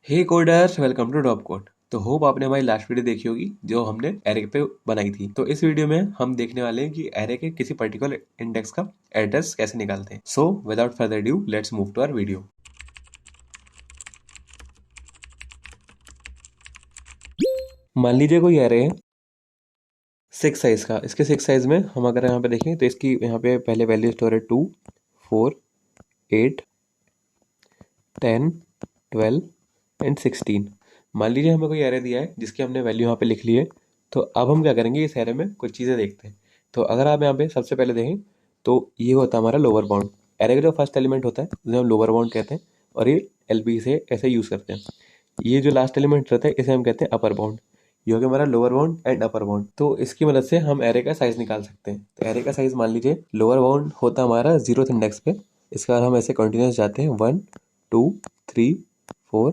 Hey coders, welcome to drop code. तो hope आपने हमारी लास्ट वीडियो देखी होगी जो हमने एरे पे बनाई थी। तो इस वीडियो में हम देखने वाले हैं कि एरे के किसी पर्टिकुलर इंडेक्स का एड्रेस कैसे निकालते हैं। So without further due let's move to our video. मान लीजिए कोई एरे है 6 साइज का। इसके 6 साइज में हम अगर यहाँ पे देखें तो इसकी यहाँ पे पहले वैल्यू स्टोर है 2, 4, 8, 10, 12 एंड 16। मान लीजिए हमें कोई एरे दिया है जिसकी हमने वैल्यू यहाँ पे लिख ली है। तो अब हम क्या करेंगे, इस एरे में कुछ चीज़ें देखते हैं। तो अगर आप यहाँ पे सबसे पहले देखें तो ये होता है हमारा लोअर बाउंड। एरे का जो फर्स्ट एलिमेंट होता है उसे हम लोअर बाउंड कहते हैं और ये एलबी से ऐसे यूज़ करते हैं। ये जो लास्ट एलिमेंट रहता है इसे हम कहते हैं अपर बाउंड। ये हो गया हमारा lower bound and upper bound. तो इसकी मदद से हम एरे का साइज निकाल सकते हैं। तो एरे का साइज मान लीजिए लोअर बाउंड होता है हमारा 0th इंडेक्स पे। इसके बाद हम ऐसे कंटिन्यूस जाते हैं 1, 2, 3, 4,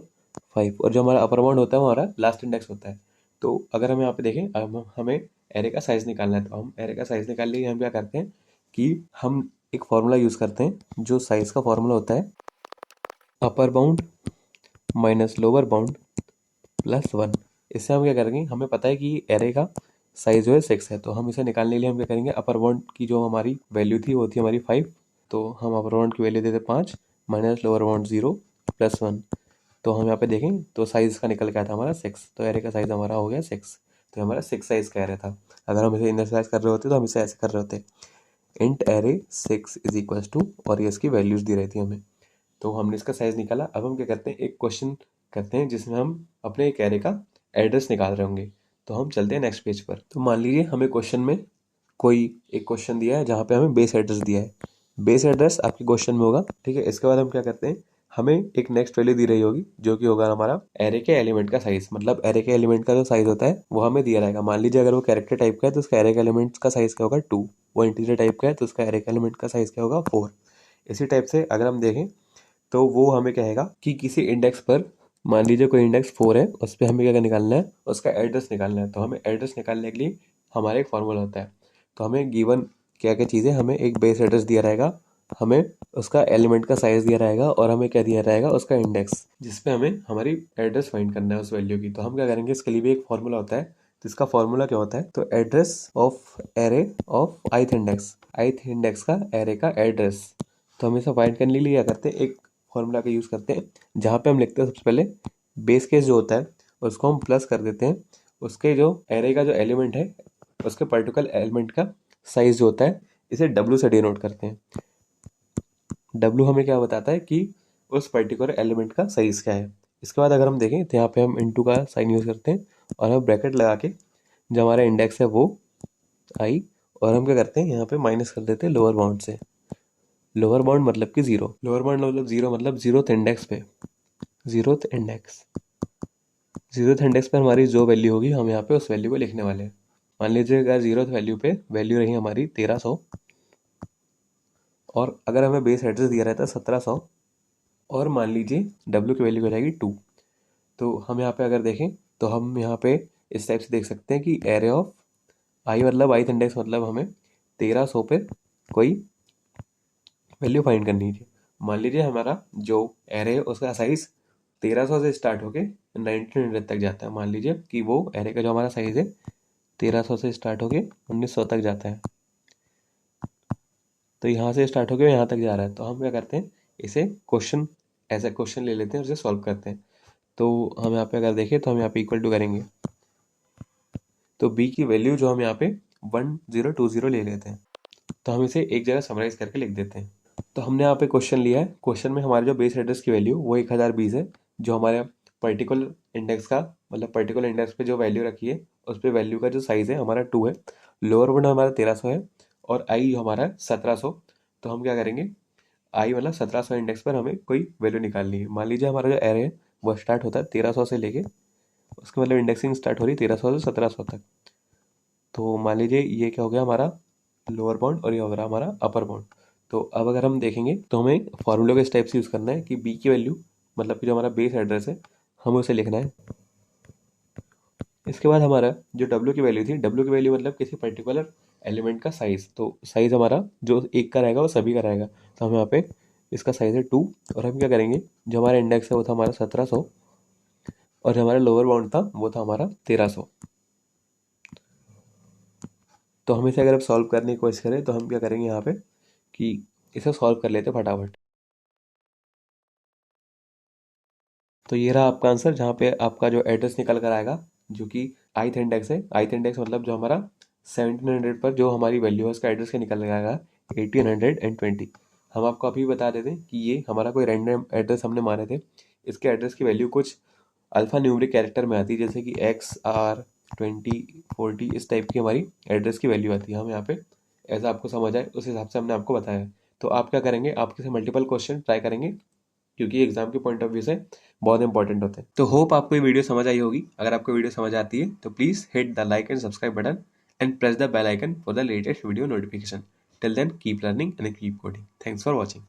5 और जो हमारा अपर बाउंड होता है वो हमारा लास्ट इंडेक्स होता है। तो अगर हम यहाँ पे देखें, अब हमें एरे का साइज निकालना है। तो हम एरे का साइज निकालने के लिए हम क्या करते हैं कि हम एक फॉर्मूला यूज़ करते हैं। जो साइज का फॉर्मूला होता है upper bound minus lower bound plus 1। इससे हम क्या करेंगे, हमें पता है कि एरे का साइज जो है 6 है। तो हम इसे निकालने के लिए हम क्या करेंगे, अपर बाउंड की जो हमारी वैल्यू थी वो थी हमारी 5। तो हम अपर बाउंड की वैल्यू देते 5 माइनस लोअर बाउंड 0 प्लस 1। तो हम यहाँ पे देखें तो साइज का निकल के आया था हमारा 6। तो एरे का साइज हमारा हो गया 6। तो हमारा 6 साइज का एरे था। अगर हम इसे इनिशियलाइज कर रहे होते तो हम इसे ऐसे कर रहे होते, int array 6 is equals to, और ये इसकी वैल्यूज दी रही थी हमें। तो हमने इसका साइज निकाला। अब हम क्या करते हैं, एक क्वेश्चन करते हैं जिसमें हम अपने एक एरे का एड्रेस निकाल रहे होंगे। तो हम चलते हैं नेक्स्ट पेज पर। तो मान लीजिए हमें क्वेश्चन में कोई एक क्वेश्चन दिया है जहाँ पे हमें बेस एड्रेस दिया है। बेस एड्रेस आपके क्वेश्चन में होगा, ठीक है। इसके बाद हम क्या करते हैं, हमें एक नेक्स्ट वैल्यू दी रही होगी जो कि होगा हमारा एरे के एलिमेंट का साइज। मतलब एरे के एलिमेंट का जो साइज होता है वो हमें दिया रहेगा। मान लीजिए अगर वो कैरेक्टर टाइप का है तो उसका एरे के एलिमेंट का साइज क्या होगा 2। वो इंटीजर टाइप का है तो उसका एरे के एलिमेंट का साइज क्या होगा 4। इसी टाइप से अगर हम देखें तो वो हमें कहेगा कि किसी इंडेक्स पर, मान लीजिए कोई इंडेक्स 4 है, उस पर हमें क्या निकालना है, उसका एड्रेस निकालना है। तो हमें एड्रेस निकालने के लिए हमारा एक फॉर्मूला होता है। तो हमें गिवन क्या क्या चीज़ें, हमें एक बेस एड्रेस दिया रहेगा, हमें उसका एलिमेंट का साइज दिया रहेगा और हमें क्या दिया रहेगा, उसका इंडेक्स, जिसपे हमें हमारी एड्रेस फाइंड करना है उस वैल्यू की। तो हम क्या करेंगे, इसके लिए भी एक फॉर्मूला होता है। तो इसका फॉर्मूला क्या होता है, तो address of array of ith index, ith index का एरे का एड्रेस। तो हम इसे फाइंड करने के लिए क्या करते हैं, एक फॉर्मूला का यूज़ करते हैं जहाँ पे हम लिखते हैं सबसे पहले बेस केस जो होता है उसको हम प्लस कर देते हैं। उसके जो एरे का जो एलिमेंट है उसके पर्टिकुलर एलिमेंट का साइज जो होता है इसे डब्ल्यू से डिनोट करते हैं। डब्ल्यू हमें क्या बताता है कि उस पर्टिकुलर एलिमेंट का साइज क्या है। इसके बाद अगर हम देखें तो यहाँ पे हम इनटू का साइन यूज़ करते हैं और हम ब्रैकेट लगा के जो हमारा इंडेक्स है वो आई, और हम क्या करते हैं यहाँ पे माइनस कर देते हैं लोअर बाउंड से। लोअर बाउंड मतलब कि 0, लोअर बाउंड मतलब 0 मतलब 0th इंडेक्स पे, 0th इंडेक्स, 0th इंडेक्स पर हमारी जो वैल्यू होगी हम यहाँ पे उस वैल्यू को लिखने वाले हैं। मान लीजिए अगर 0th वैल्यू पे वैल्यू रही हमारी 1300 और अगर हमें बेस एड्रेस दिया रहता है 1700 और मान लीजिए डब्ल्यू की वैल्यू हो जाएगी 2। तो हम यहाँ पे अगर देखें तो हम यहाँ पे इस टाइप से देख सकते हैं कि एरे ऑफ आई मतलब ith इंडेक्स मतलब हमें 1300 पे कोई वैल्यू फाइंड करनी है। मान लीजिए हमारा जो एरे है उसका साइज 1300 से स्टार्ट होके 1900 तक जाता है। मान लीजिए कि वो एरे का जो हमारा साइज है 1300 से स्टार्ट होके 1900 तक जाता है। तो यहाँ से स्टार्ट होके यहाँ तक जा रहा है। तो हम क्या करते हैं, इसे क्वेश्चन, ऐसा क्वेश्चन ले लेते हैं और उसे सॉल्व करते हैं। तो हम यहाँ पे अगर देखें तो हम यहाँ पे इक्वल टू करेंगे तो b की वैल्यू जो हम यहाँ पे 1020 ले लेते हैं। तो हम इसे एक जगह समराइज करके लिख देते हैं। तो हमने यहाँ पे क्वेश्चन लिया है। क्वेश्चन में हमारे जो बेस एड्रेस की वैल्यू वो 1020 है। जो हमारे पर्टिकुलर इंडेक्स का मतलब पर्टिकुलर इंडेक्स पे जो वैल्यू रखी है उस पे वैल्यू का जो साइज है हमारा 2 है। लोअर बाउंड हमारा 1300 है और आई हमारा 1700। तो हम क्या करेंगे, आई मतलब 1700 इंडेक्स पर हमें कोई वैल्यू निकालनी है। मान लीजिए हमारा जो एरे है वो स्टार्ट होता है 1300 से लेके, उसके मतलब इंडेक्सिंग स्टार्ट हो रही है 1300 से 1700 तक। तो मान लीजिए ये क्या हो गया हमारा लोअर बाउंड और ये हो गया हमारा अपर बाउंड। तो अब अगर हम देखेंगे तो हमें फॉर्मूले के स्टेप्स यूज़ करना है कि बी की वैल्यू मतलब कि जो हमारा बेस एड्रेस है हमें उसे लिखना है। इसके बाद हमारा जो डब्ल्यू की वैल्यू थी, डब्ल्यू की वैल्यू मतलब किसी पर्टिकुलर एलिमेंट का साइज। तो साइज हमारा जो एक का रहेगा वो सभी का रहेगा। तो हम यहाँ पे इसका साइज है 2 और हम क्या करेंगे, जो हमारा इंडेक्स है वो था हमारा 1700 और हमारा लोअर बाउंड था वो था हमारा 1300। तो हम इसे अगर अब सॉल्व करने की कोशिश करें तो हम क्या करेंगे यहाँ पे कि इसे सॉल्व कर लेते हैं फटाफट। तो ये रहा आपका आंसर, जहाँ पे आपका जो एड्रेस निकल कर आएगा जो कि ith इंडेक्स है। ith इंडेक्स मतलब जो हमारा 1700 पर जो हमारी वैल्यू है उसका एड्रेस क्या निकल कर आएगा 1820। हम आपको अभी बता देते हैं कि ये हमारा कोई रैंडम एड्रेस हमने माने थे। इसके एड्रेस की वैल्यू कुछ अल्फा न्यूमरिक कैरेक्टर में आती है, जैसे कि XR 20 40 इस टाइप की हमारी एड्रेस की वैल्यू आती है। हम यहाँ पे ऐसा आपको समझ आए उस हिसाब से हमने आपको बताया है। तो आप क्या करेंगे, आप किसी मल्टीपल क्वेश्चन ट्राई करेंगे क्योंकि एग्जाम के पॉइंट ऑफ व्यू से बहुत इंपॉर्टेंट होते हैं। तो होप आपको ये वीडियो समझ आई होगी। अगर आपको वीडियो समझ आती है तो please hit the like and subscribe button and press the bell icon for the latest video notification. Till then keep learning and keep coding. Thanks for watching.